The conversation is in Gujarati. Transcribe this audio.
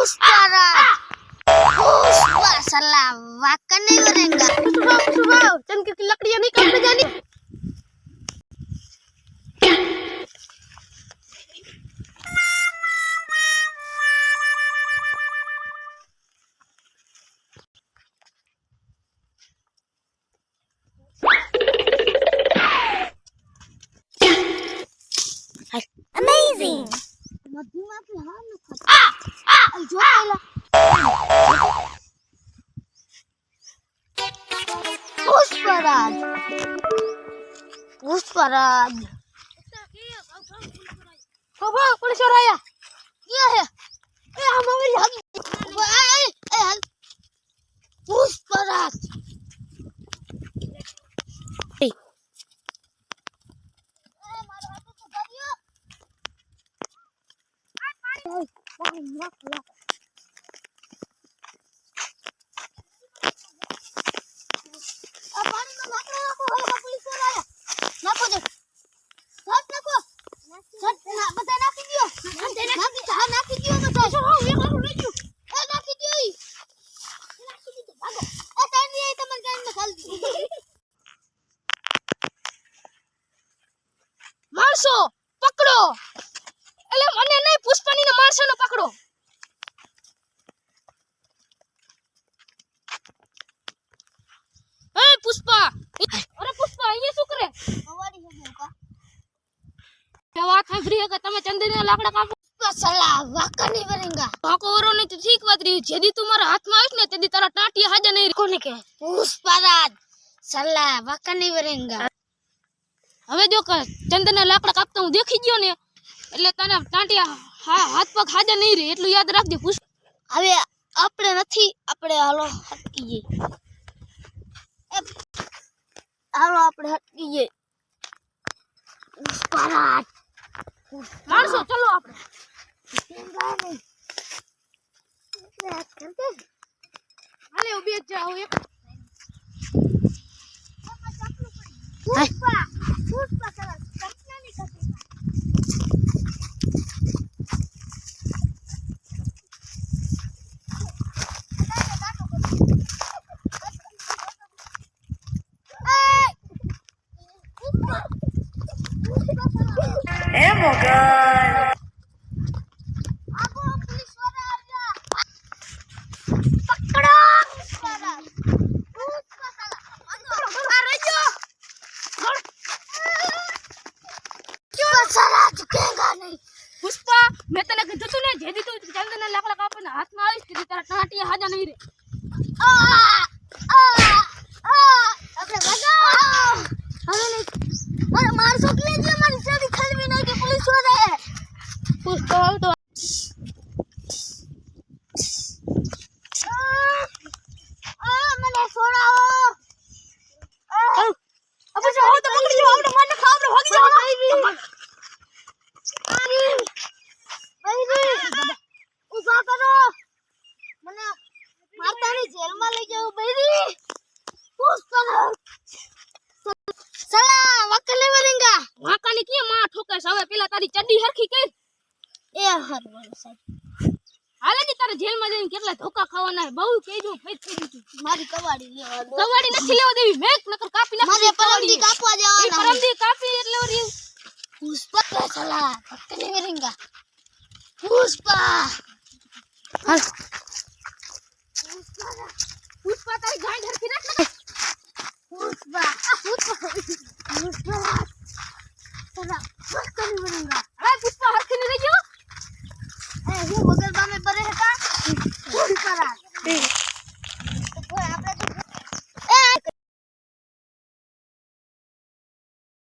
पुष्पराज पुष्पा साला वाकई नहीं बनेगा। सुबह चंद की लकड़ियां नहीं काटने जानी। Amazing. मधुमा की हां न खा जो पहला पुष्पराज पुष्पराज बाबा पुलिस वाला आया। क्या है ए हम मेरी हग ए पुष्पराज मारसो पकड़ो એટલે મને નહીં પુષ્પાની ને મારસો ને પકડો। ए पुष्पा अरे पुष्पा ये શું કરે હવાડી હે કા क्या बात है फ्री है कि તમે ચંદીના લાકડા કાપો साला वाका नहीं बनेगा। કાકો ઓરો નહીં તો ઠીક વાત રહી જેદી તું મારા હાથમાં આવીશ ને તેદી તારા ટાંટિયા હાજર નહીં કોને કે पुष्पराज साला वाका नहीं बनेगा। હવે જો કે ચંદના લાકડા કાપતા હું દેખી ગયો ને એટલે તને ટાંટિયા હાથ પગ હાજર નહીં રહે એટલું યાદ રાખજે પુષ્પ। હવે આપણે નથી આપણે હાલો હટકી જઈએ હાલો આપણે હટકી જઈએ पुष्पराज માણસો ચલો આપણે હાલે ઉભી જ જાઓ એક पुष्पा पुष्पा साला सपना नहीं करेगा। પુષ્પા મેં તને કીધું તું ને જેદી તું ચંદના લાકડા કાપીને હાથમાં આવીશ તેદી તારા ટાંટિયા હાજર નહીં રહે। આપણે ભગાવ હવે નહીં અરે માર છોકરી જે મારી ચાબી ખલવી નહીં કે પુલિસ વાળા હે પુષ્પા તો મને છોડાવો અબે જો આવ તો પકડી જો આવને મને ખાવ ને ભાગી જાવ ઉભા કરો મને માતાની જેલમાં લઈ જાવ બેરી પુષ્પા સાલા વાકા નહીં બનેગા। વાકાની કે માં ઠોકે છે હવે પેલા તારી ચડ્ડી હરખી કર એ હરવાનું સાહેબ હાલે ની તારે જેલમાં જઈને કેટલા ધોકા ખાવાના હે બહુ કહેજો ફેટ થઈ ગયું મારી કવાડી લેવા દો કવાડી નથી લેવા દેવી મેક નકર કાપી નાખ મારે પરમદી કાપવા જવાના પરમદી કાપી એટલે ઓરી પુષ્પા સાલા વાકા નહીં બનેગા पुष्पा।